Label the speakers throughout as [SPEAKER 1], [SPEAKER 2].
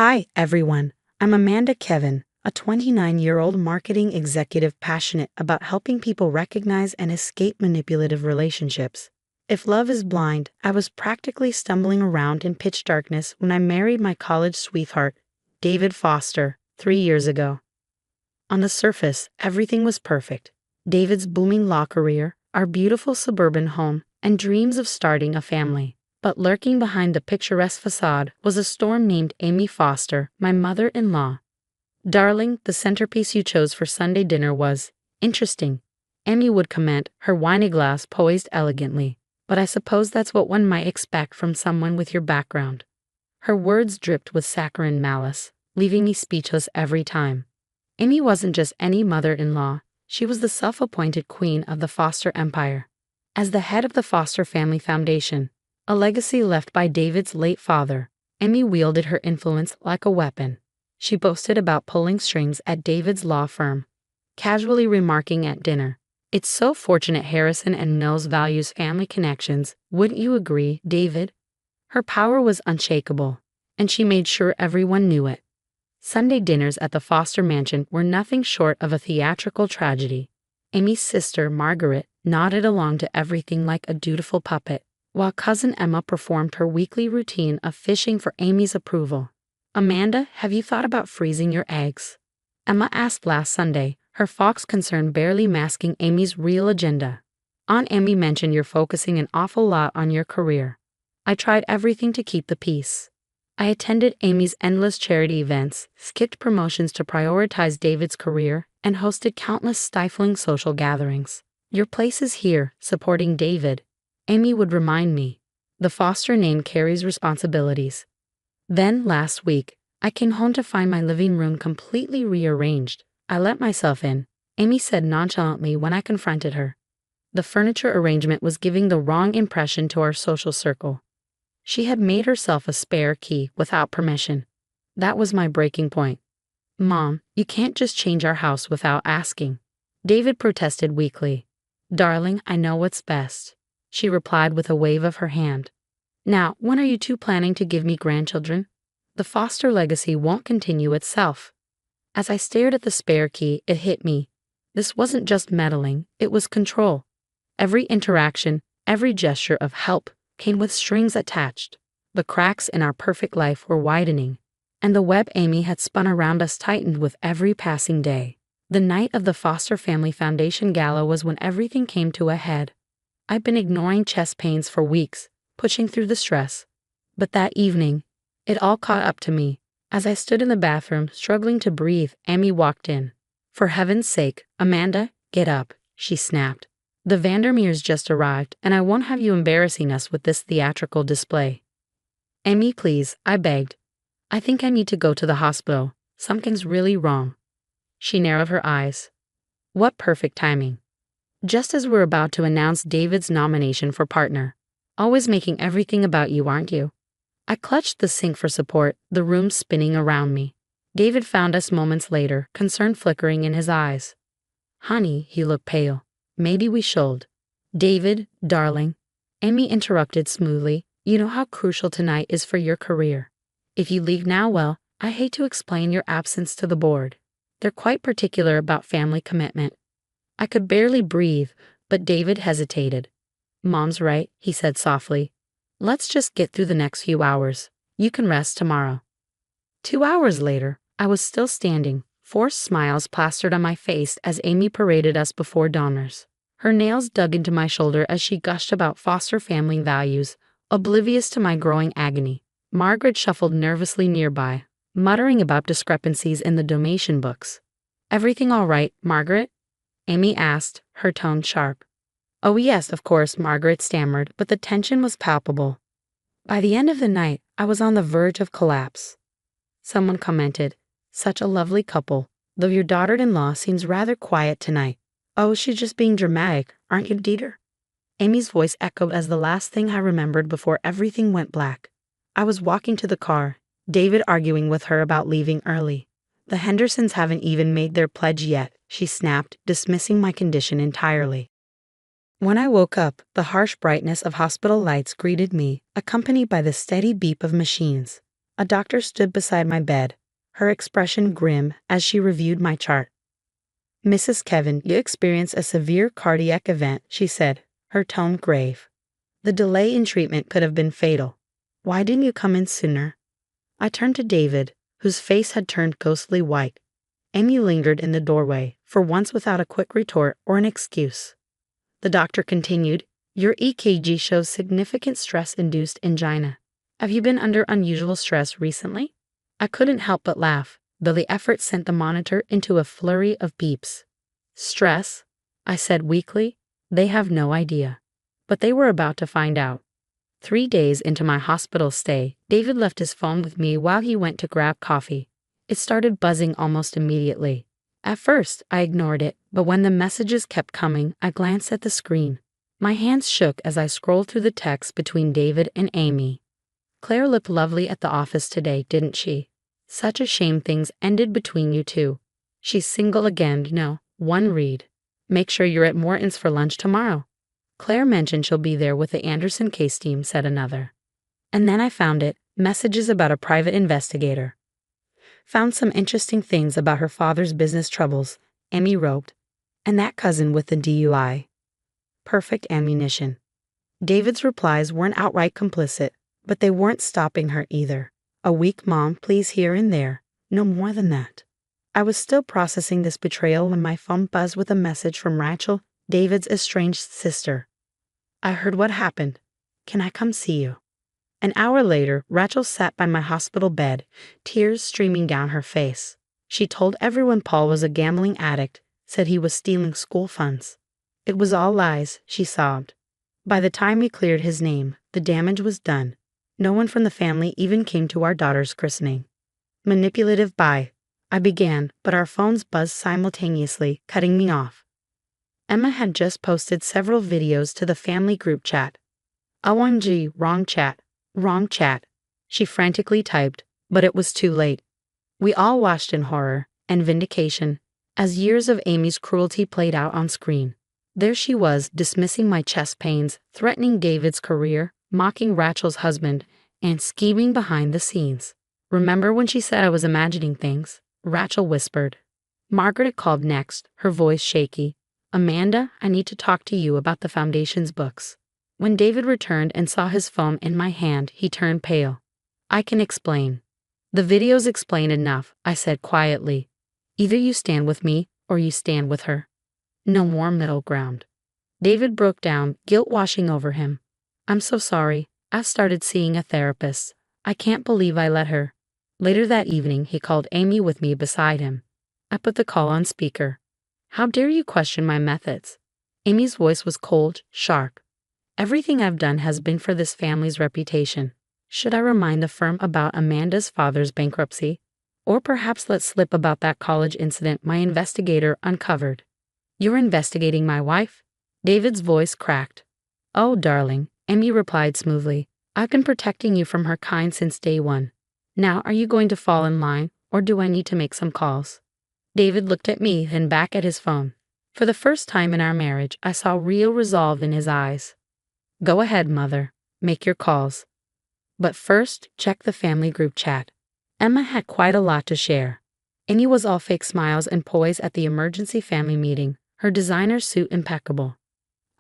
[SPEAKER 1] Hi, everyone. I'm Amanda Kevin, a 29-year-old marketing executive passionate about helping people recognize and escape manipulative relationships. If love is blind, I was practically stumbling around in pitch darkness when I married my college sweetheart, David Foster, 3 years ago. On the surface, everything was perfect. David's booming law career, our beautiful suburban home, and dreams of starting a family. But lurking behind the picturesque facade was a storm named Amy Foster, my mother-in-law. "Darling, the centerpiece you chose for Sunday dinner was interesting," Amy would comment, her wine glass poised elegantly. "But I suppose that's what one might expect from someone with your background." Her words dripped with saccharine malice, leaving me speechless every time. Amy wasn't just any mother-in-law, she was the self-appointed queen of the Foster empire. As the head of the Foster Family Foundation, a legacy left by David's late father, Amy wielded her influence like a weapon. She boasted about pulling strings at David's law firm, casually remarking at dinner, "It's so fortunate Harrison and Mills values family connections, wouldn't you agree, David?" Her power was unshakable, and she made sure everyone knew it. Sunday dinners at the Foster mansion were nothing short of a theatrical tragedy. Amy's sister, Margaret, nodded along to everything like a dutiful puppet, while cousin Emma performed her weekly routine of fishing for Amy's approval. "Amanda, have you thought about freezing your eggs?" Emma asked last Sunday, her fox concern barely masking Amy's real agenda. "Aunt Amy mentioned you're focusing an awful lot on your career." I tried everything to keep the peace. I attended Amy's endless charity events, skipped promotions to prioritize David's career, and hosted countless stifling social gatherings. "Your place is here, supporting David," Amy would remind me. "The Foster name carries responsibilities." Then, last week, I came home to find my living room completely rearranged. "I let myself in," Amy said nonchalantly when I confronted her. The furniture arrangement was giving the wrong impression to our social circle. She had made herself a spare key without permission. That was my breaking point. "Mom, you can't just change our house without asking," David protested weakly. "Darling, I know what's best," she replied with a wave of her hand. "Now, when are you two planning to give me grandchildren? The Foster legacy won't continue itself." As I stared at the spare key, it hit me. This wasn't just meddling, it was control. Every interaction, every gesture of help came with strings attached. The cracks in our perfect life were widening, and the web Amy had spun around us tightened with every passing day. The night of the Foster Family Foundation Gala was when everything came to a head. I'd been ignoring chest pains for weeks, pushing through the stress. But that evening, it all caught up to me. As I stood in the bathroom, struggling to breathe, Amy walked in. "For heaven's sake, Amanda, get up," she snapped. "The Vandermeers just arrived, and I won't have you embarrassing us with this theatrical display." "Amy, please," I begged. "I think I need to go to the hospital. Something's really wrong." She narrowed her eyes. What perfect timing. Just as we're about to announce David's nomination for partner. "Always making everything about you, aren't you?" I clutched the sink for support, the room spinning around me. David found us moments later, concern flickering in his eyes. "Honey," he looked pale. "Maybe we should." "David, darling," Amy interrupted smoothly, "you know how crucial tonight is for your career. If you leave now, well, I hate to explain your absence to the board. They're quite particular about family commitment." I could barely breathe, but David hesitated. "Mom's right," he said softly. "Let's just get through the next few hours. You can rest tomorrow." 2 hours later, I was still standing, forced smiles plastered on my face as Amy paraded us before donors. Her nails dug into my shoulder as she gushed about Foster family values, oblivious to my growing agony. Margaret shuffled nervously nearby, muttering about discrepancies in the donation books. "Everything all right, Margaret?" Amy asked, her tone sharp. "Oh yes, of course," Margaret stammered, but the tension was palpable. By the end of the night, I was on the verge of collapse. Someone commented, "Such a lovely couple, though your daughter-in-law seems rather quiet tonight." "Oh, she's just being dramatic, aren't you, Dieter?" Amy's voice echoed as the last thing I remembered before everything went black. I was walking to the car, David arguing with her about leaving early. "The Hendersons haven't even made their pledge yet," she snapped, dismissing my condition entirely. When I woke up, the harsh brightness of hospital lights greeted me, accompanied by the steady beep of machines. A doctor stood beside my bed, her expression grim as she reviewed my chart. "Mrs. Kevin, you experienced a severe cardiac event," she said, her tone grave. "The delay in treatment could have been fatal. Why didn't you come in sooner?" I turned to David, whose face had turned ghostly white. Amy lingered in the doorway, for once without a quick retort or an excuse. The doctor continued, "Your EKG shows significant stress-induced angina. Have you been under unusual stress recently?" I couldn't help but laugh, though the effort sent the monitor into a flurry of beeps. "Stress?" I said weakly. "They have no idea." But they were about to find out. 3 days into my hospital stay, David left his phone with me while he went to grab coffee. It started buzzing almost immediately. At first, I ignored it, but when the messages kept coming, I glanced at the screen. My hands shook as I scrolled through the text between David and Amy. "Claire looked lovely at the office today, didn't she? Such a shame things ended between you two. She's single again, no. One read. Make sure you're at Morton's for lunch tomorrow. Claire mentioned she'll be there with the Anderson case team," said another. And then I found it, messages about a private investigator. "Found some interesting things about her father's business troubles," Amy wrote. "And that cousin with the DUI. Perfect ammunition." David's replies weren't outright complicit, but they weren't stopping her either. A weak mom, please, here and there. No more than that. I was still processing this betrayal when my phone buzzed with a message from Rachel, David's estranged sister. "I heard what happened. Can I come see you?" An hour later, Rachel sat by my hospital bed, tears streaming down her face. She told everyone Paul was a gambling addict, said he was stealing school funds. "It was all lies," she sobbed. "By the time we cleared his name, the damage was done. No one from the family even came to our daughter's christening." "Manipulative by," I began, but our phones buzzed simultaneously, cutting me off. Emma had just posted several videos to the family group chat. "OMG, wrong chat, wrong chat," she frantically typed, but it was too late. We all watched in horror and vindication as years of Amy's cruelty played out on screen. There she was, dismissing my chest pains, threatening David's career, mocking Rachel's husband, and scheming behind the scenes. "Remember when she said I was imagining things?" Rachel whispered. Margaret called next, her voice shaky. "Amanda, I need to talk to you about the Foundation's books." When David returned and saw his phone in my hand, he turned pale. "I can explain." "The videos explain enough," I said quietly. "Either you stand with me, or you stand with her. No more middle ground." David broke down, guilt washing over him. "I'm so sorry. I started seeing a therapist. I can't believe I let her." Later that evening, he called Amy with me beside him. I put the call on speaker. "How dare you question my methods?" Amy's voice was cold, sharp. "Everything I've done has been for this family's reputation. Should I remind the firm about Amanda's father's bankruptcy? Or perhaps let slip about that college incident my investigator uncovered?" "You're investigating my wife?" David's voice cracked. "Oh, darling," Amy replied smoothly. "I've been protecting you from her kind since day one. Now, are you going to fall in line, or do I need to make some calls?" David looked at me, then back at his phone. For the first time in our marriage, I saw real resolve in his eyes. "Go ahead, mother. Make your calls. But first, check the family group chat." Emma had quite a lot to share. Amy was all fake smiles and poise at the emergency family meeting, her designer suit impeccable.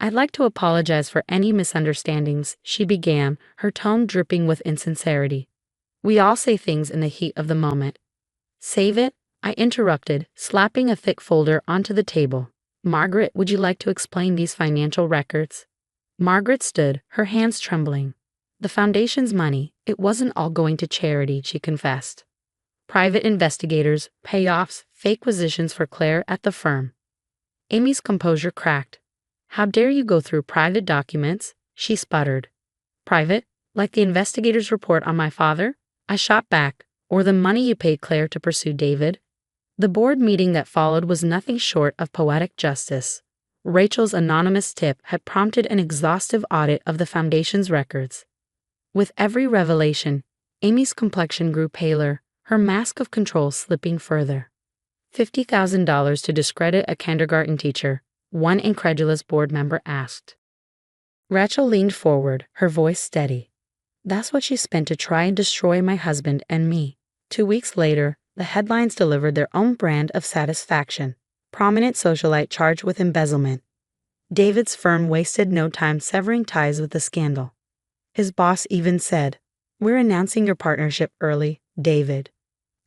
[SPEAKER 1] "I'd like to apologize for any misunderstandings," she began, her tone dripping with insincerity. "We all say things in the heat of the moment." "Save it," I interrupted, slapping a thick folder onto the table. "Margaret, would you like to explain these financial records?" Margaret stood, her hands trembling. "The Foundation's money, it wasn't all going to charity," she confessed. "Private investigators, payoffs, fake positions for Claire at the firm." Amy's composure cracked. "How dare you go through private documents?" she sputtered. "Private? Like the investigator's report on my father?" I shot back. "Or the money you paid Claire to pursue David?" The board meeting that followed was nothing short of poetic justice. Rachel's anonymous tip had prompted an exhaustive audit of the Foundation's records. With every revelation, Amy's complexion grew paler, her mask of control slipping further. $50,000 to discredit a kindergarten teacher, one incredulous board member asked. Rachel leaned forward, her voice steady. That's what she spent to try and destroy my husband and me. 2 weeks later, the headlines delivered their own brand of satisfaction. Prominent socialite charged with embezzlement. David's firm wasted no time severing ties with the scandal. His boss even said, "We're announcing your partnership early, David."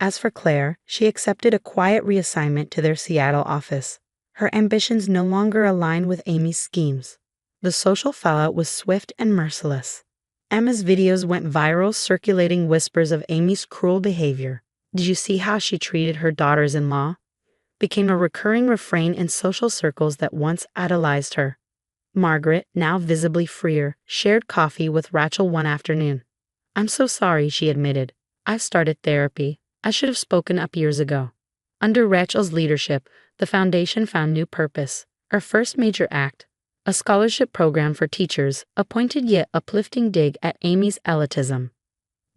[SPEAKER 1] As for Claire, she accepted a quiet reassignment to their Seattle office. Her ambitions no longer aligned with Amy's schemes. The social fallout was swift and merciless. Emma's videos went viral, circulating whispers of Amy's cruel behavior. "Did you see how she treated her daughters-in-law?" became a recurring refrain in social circles that once idolized her. Margaret, now visibly freer, shared coffee with Rachel one afternoon. "I'm so sorry," she admitted. "I've started therapy. I should have spoken up years ago." Under Rachel's leadership, the foundation found new purpose. Her first major act, a scholarship program for teachers, appointed yet uplifting dig at Amy's elitism.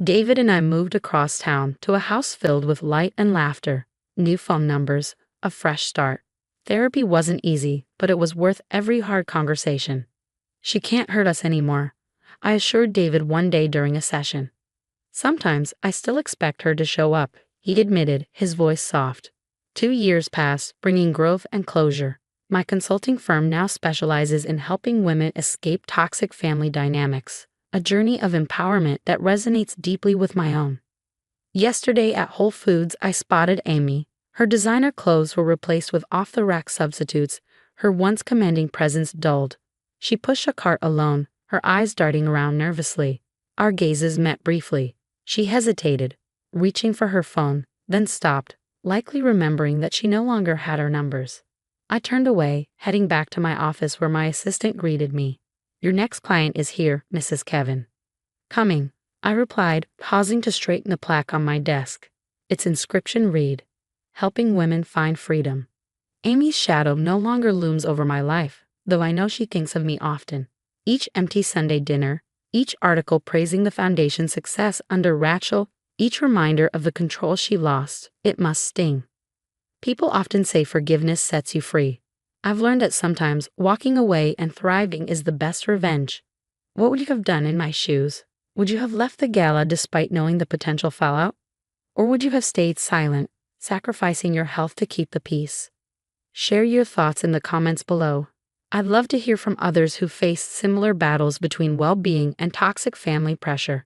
[SPEAKER 1] David and I moved across town to a house filled with light and laughter, new phone numbers, a fresh start. Therapy wasn't easy, but it was worth every hard conversation. "She can't hurt us anymore," I assured David one day during a session. "Sometimes I still expect her to show up," he admitted, his voice soft. 2 years passed, bringing growth and closure. My consulting firm now specializes in helping women escape toxic family dynamics, a journey of empowerment that resonates deeply with my own. Yesterday at Whole Foods, I spotted Amy. Her designer clothes were replaced with off-the-rack substitutes, her once commanding presence dulled. She pushed a cart alone, her eyes darting around nervously. Our gazes met briefly. She hesitated, reaching for her phone, then stopped, likely remembering that she no longer had our numbers. I turned away, heading back to my office where my assistant greeted me. "Your next client is here, Mrs. Kevin." "Coming," I replied, pausing to straighten the plaque on my desk. Its inscription read, "Helping women find freedom." Amy's shadow no longer looms over my life, though I know she thinks of me often. Each empty Sunday dinner, each article praising the foundation's success under Rachel, each reminder of the control she lost, it must sting. People often say forgiveness sets you free. I've learned that sometimes walking away and thriving is the best revenge. What would you have done in my shoes? Would you have left the gala despite knowing the potential fallout? Or would you have stayed silent, sacrificing your health to keep the peace? Share your thoughts in the comments below. I'd love to hear from others who face similar battles between well-being and toxic family pressure.